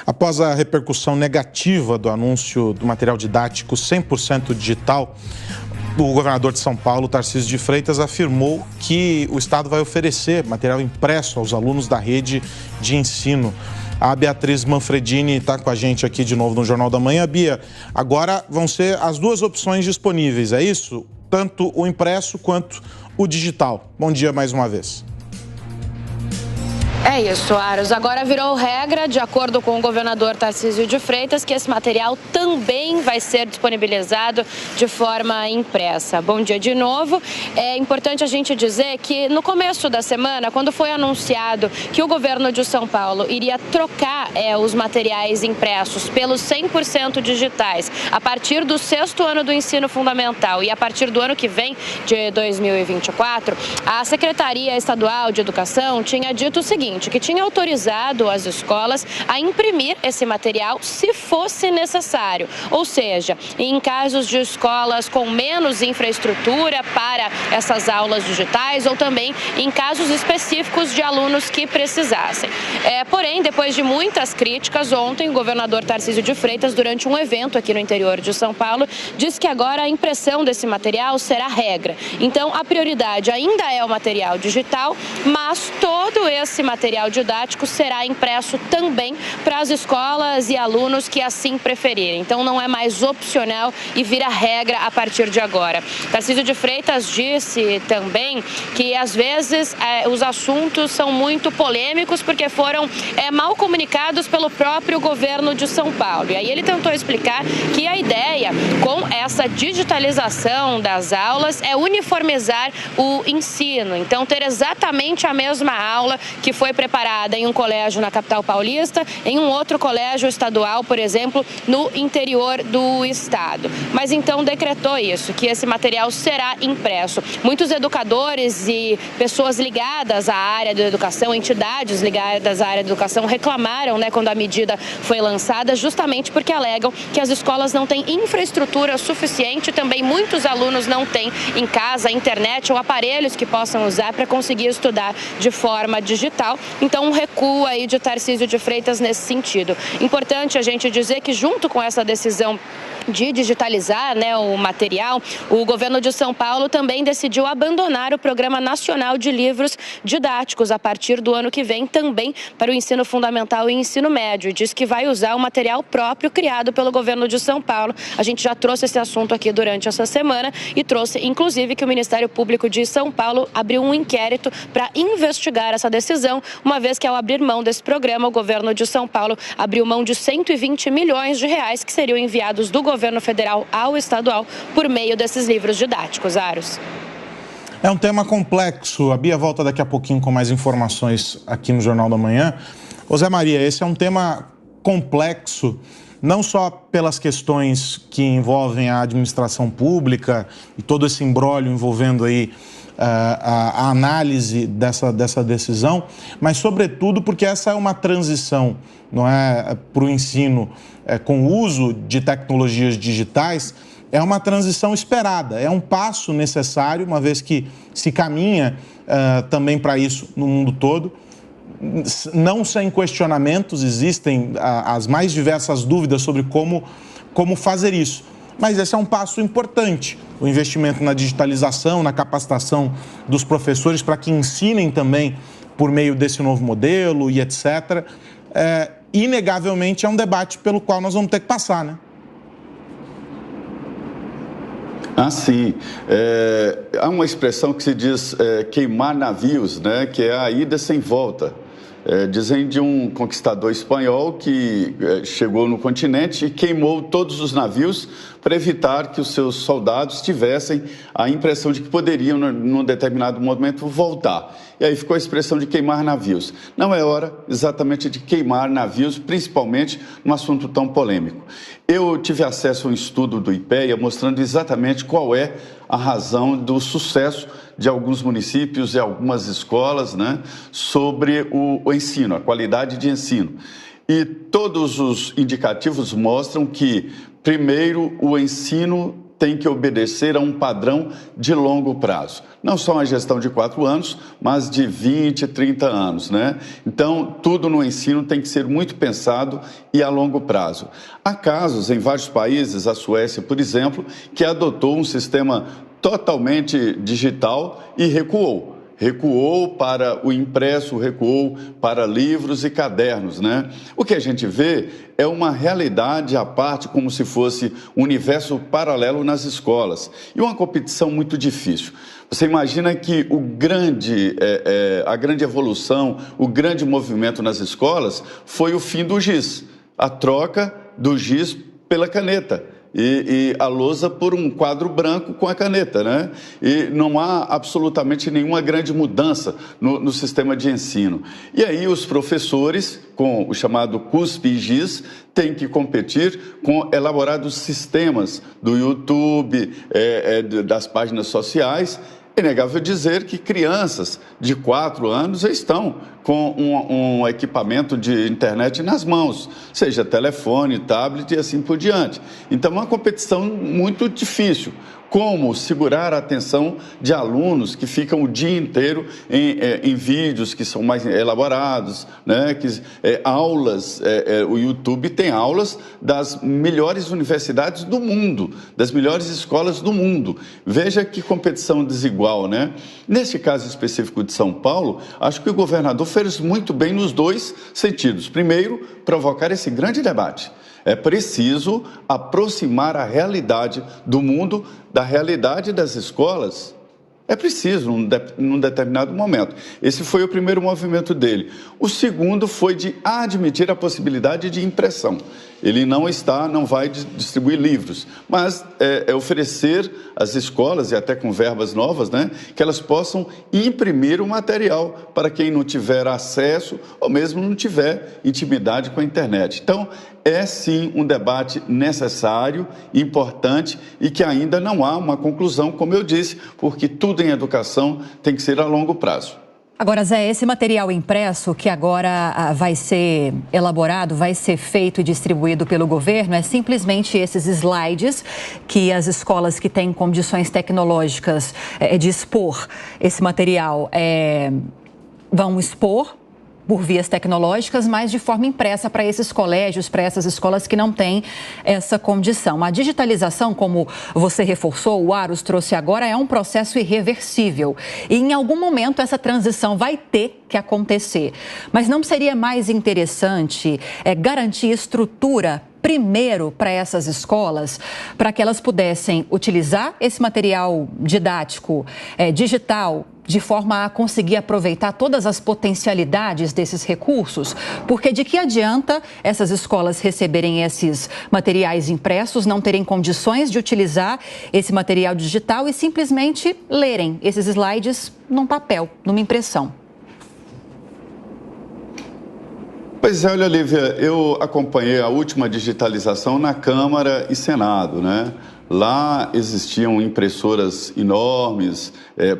Após a repercussão negativa do anúncio do material didático 100% digital, o governador de São Paulo, Tarcísio de Freitas, afirmou que o Estado vai oferecer material impresso aos alunos da rede de ensino. A Beatriz Manfredini está com a gente aqui de novo no Jornal da Manhã. Bia, agora vão ser as duas opções disponíveis, é isso? Tanto o impresso quanto o digital. Bom dia mais uma vez. É isso, Aros. Agora virou regra, de acordo com o governador Tarcísio de Freitas, que esse material também vai ser disponibilizado de forma impressa. Bom dia de novo. É importante a gente dizer que no começo da semana, quando foi anunciado que o governo de São Paulo iria trocar os materiais impressos pelos 100% digitais a partir do 6º ano do ensino fundamental e a partir do ano que vem, de 2024, a Secretaria Estadual de Educação tinha dito o seguinte, que tinha autorizado as escolas a imprimir esse material se fosse necessário. Ou seja, em casos de escolas com menos infraestrutura para essas aulas digitais ou também em casos específicos de alunos que precisassem. Porém, depois de muitas críticas, ontem o governador Tarcísio de Freitas, durante um evento aqui no interior de São Paulo, disse que agora a impressão desse material será regra. Então, a prioridade ainda é o material digital, mas todo esse material didático será impresso também para as escolas e alunos que assim preferirem. Então, não é mais opcional e vira regra a partir de agora. Tarcísio de Freitas disse também que, às vezes, os assuntos são muito polêmicos porque foram mal comunicados pelo próprio governo de São Paulo. E aí ele tentou explicar que a ideia com essa digitalização das aulas é uniformizar o ensino. Então, ter exatamente a mesma aula que foi preparada em um colégio na capital paulista, em um outro colégio estadual, por exemplo, no interior do estado. Mas então decretou isso, que esse material será impresso. Muitos educadores e pessoas ligadas à área da educação, entidades ligadas à área da educação, reclamaram, quando a medida foi lançada, justamente porque alegam que as escolas não têm infraestrutura suficiente, também muitos alunos não têm em casa internet ou aparelhos que possam usar para conseguir estudar de forma digital. Então, um recuo aí de Tarcísio de Freitas nesse sentido. Importante a gente dizer que, junto com essa decisão de digitalizar o material, o governo de São Paulo também decidiu abandonar o Programa Nacional de Livros Didáticos a partir do ano que vem, também para o ensino fundamental e ensino médio. E diz que vai usar o material próprio criado pelo governo de São Paulo. A gente já trouxe esse assunto aqui durante essa semana e trouxe, inclusive, que o Ministério Público de São Paulo abriu um inquérito para investigar essa decisão, uma vez que, ao abrir mão desse programa, o governo de São Paulo abriu mão de 120 milhões de reais que seriam enviados do governo federal ao estadual por meio desses livros didáticos. Aros. É um tema complexo. A Bia volta daqui a pouquinho com mais informações aqui no Jornal da Manhã. Ô Zé Maria, esse é um tema complexo, não só pelas questões que envolvem a administração pública e todo esse imbróglio envolvendo aí a análise dessa decisão, mas sobretudo porque essa é uma transição, não é, para o ensino com o uso de tecnologias digitais. É uma transição esperada, é um passo necessário, uma vez que se caminha também para isso no mundo todo. Não sem questionamentos, existem as mais diversas dúvidas sobre como fazer isso. Mas esse é um passo importante, o investimento na digitalização, na capacitação dos professores para que ensinem também por meio desse novo modelo e etc. Inegavelmente é um debate pelo qual nós vamos ter que passar, né? Sim. Há uma expressão que se diz queimar navios, né? Que é a ida sem volta. Dizem de um conquistador espanhol que chegou no continente e queimou todos os navios para evitar que os seus soldados tivessem a impressão de que poderiam, num determinado momento, voltar. E aí ficou a expressão de queimar navios. Não é hora exatamente de queimar navios, principalmente num assunto tão polêmico. Eu tive acesso a um estudo do IPEA mostrando exatamente qual é a razão do sucesso de alguns municípios e algumas escolas, né, sobre o ensino, a qualidade de ensino. E todos os indicativos mostram que, primeiro, o ensino tem que obedecer a um padrão de longo prazo. Não só uma gestão de 4 anos, mas de 20, 30 anos, né? Então, tudo no ensino tem que ser muito pensado e a longo prazo. Há casos em vários países, a Suécia, por exemplo, que adotou um sistema totalmente digital e recuou. Recuou para o impresso, recuou para livros e cadernos, né? O que a gente vê é uma realidade à parte, como se fosse um universo paralelo nas escolas. E uma competição muito difícil. Você imagina que a grande evolução, o grande movimento nas escolas foi o fim do giz, a troca do giz pela caneta. E a lousa por um quadro branco com a caneta, né? E não há absolutamente nenhuma grande mudança no sistema de ensino. E aí os professores, com o chamado cuspe e giz, têm que competir com elaborados sistemas do YouTube, das páginas sociais. É inegável dizer que crianças de 4 anos já estão com um equipamento de internet nas mãos, seja telefone, tablet e assim por diante. Então, é uma competição muito difícil. Como segurar a atenção de alunos que ficam o dia inteiro em vídeos que são mais elaborados, né? Aulas, o YouTube tem aulas das melhores universidades do mundo, das melhores escolas do mundo. Veja que competição desigual, né? Neste caso específico de São Paulo, acho que o governador fez muito bem nos 2 sentidos. Primeiro, provocar esse grande debate. É preciso aproximar a realidade do mundo da realidade das escolas. É preciso, num determinado momento. Esse foi o primeiro movimento dele. O segundo foi de admitir a possibilidade de impressão. Ele não vai distribuir livros, mas oferecer às escolas, e até com verbas novas, né, que elas possam imprimir o material para quem não tiver acesso ou mesmo não tiver intimidade com a internet. Então, é sim um debate necessário, importante e que ainda não há uma conclusão, como eu disse, porque tudo em educação tem que ser a longo prazo. Agora, Zé, esse material impresso que agora vai ser elaborado, vai ser feito e distribuído pelo governo, é simplesmente esses slides que as escolas que têm condições tecnológicas de expor esse material vão expor por vias tecnológicas, mas de forma impressa para esses colégios, para essas escolas que não têm essa condição. A digitalização, como você reforçou, o Aros trouxe agora, é um processo irreversível. E em algum momento essa transição vai ter que acontecer. Mas não seria mais interessante garantir estrutura primeiro para essas escolas, para que elas pudessem utilizar esse material didático digital de forma a conseguir aproveitar todas as potencialidades desses recursos? Porque de que adianta essas escolas receberem esses materiais impressos, não terem condições de utilizar esse material digital e simplesmente lerem esses slides num papel, numa impressão? Pois é, olha, Lívia, eu acompanhei a última digitalização na Câmara e Senado, né? Lá existiam impressoras enormes,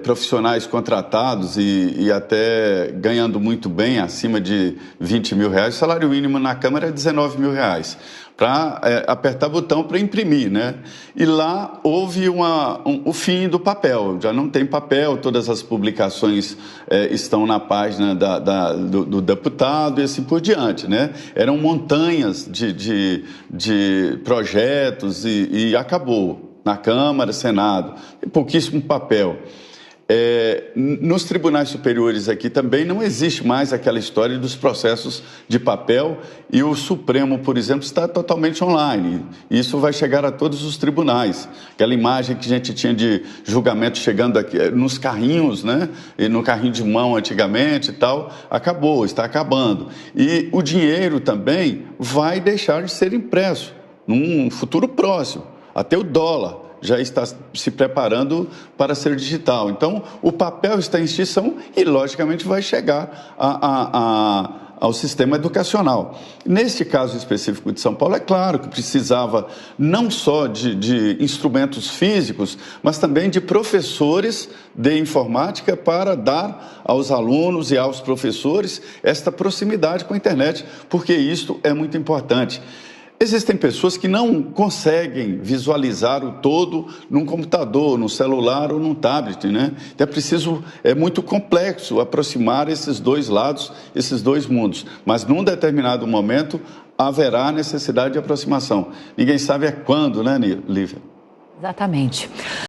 profissionais contratados e até ganhando muito bem, acima de R$20 mil. O salário mínimo na Câmara é R$19 mil, para apertar botão para imprimir, né? E lá houve o fim do papel, já não tem papel, todas as publicações estão na página do deputado e assim por diante, né? Eram montanhas de projetos e acabou. Na Câmara, Senado, pouquíssimo papel. Nos tribunais superiores aqui também não existe mais aquela história dos processos de papel e o Supremo, por exemplo, está totalmente online. Isso vai chegar a todos os tribunais. Aquela imagem que a gente tinha de julgamento chegando aqui nos carrinhos, né? E no carrinho de mão antigamente e tal, acabou, está acabando. E o dinheiro também vai deixar de ser impresso num futuro próximo. Até o dólar já está se preparando para ser digital. Então, o papel está em extinção e, logicamente, vai chegar ao sistema educacional. Neste caso específico de São Paulo, é claro que precisava não só de instrumentos físicos, mas também de professores de informática para dar aos alunos e aos professores esta proximidade com a internet, porque isto é muito importante. Existem pessoas que não conseguem visualizar o todo num computador, num celular ou num tablet, né? Então é muito complexo aproximar esses dois lados, esses dois mundos. Mas num determinado momento haverá necessidade de aproximação. Ninguém sabe quando, né, Lívia? Exatamente.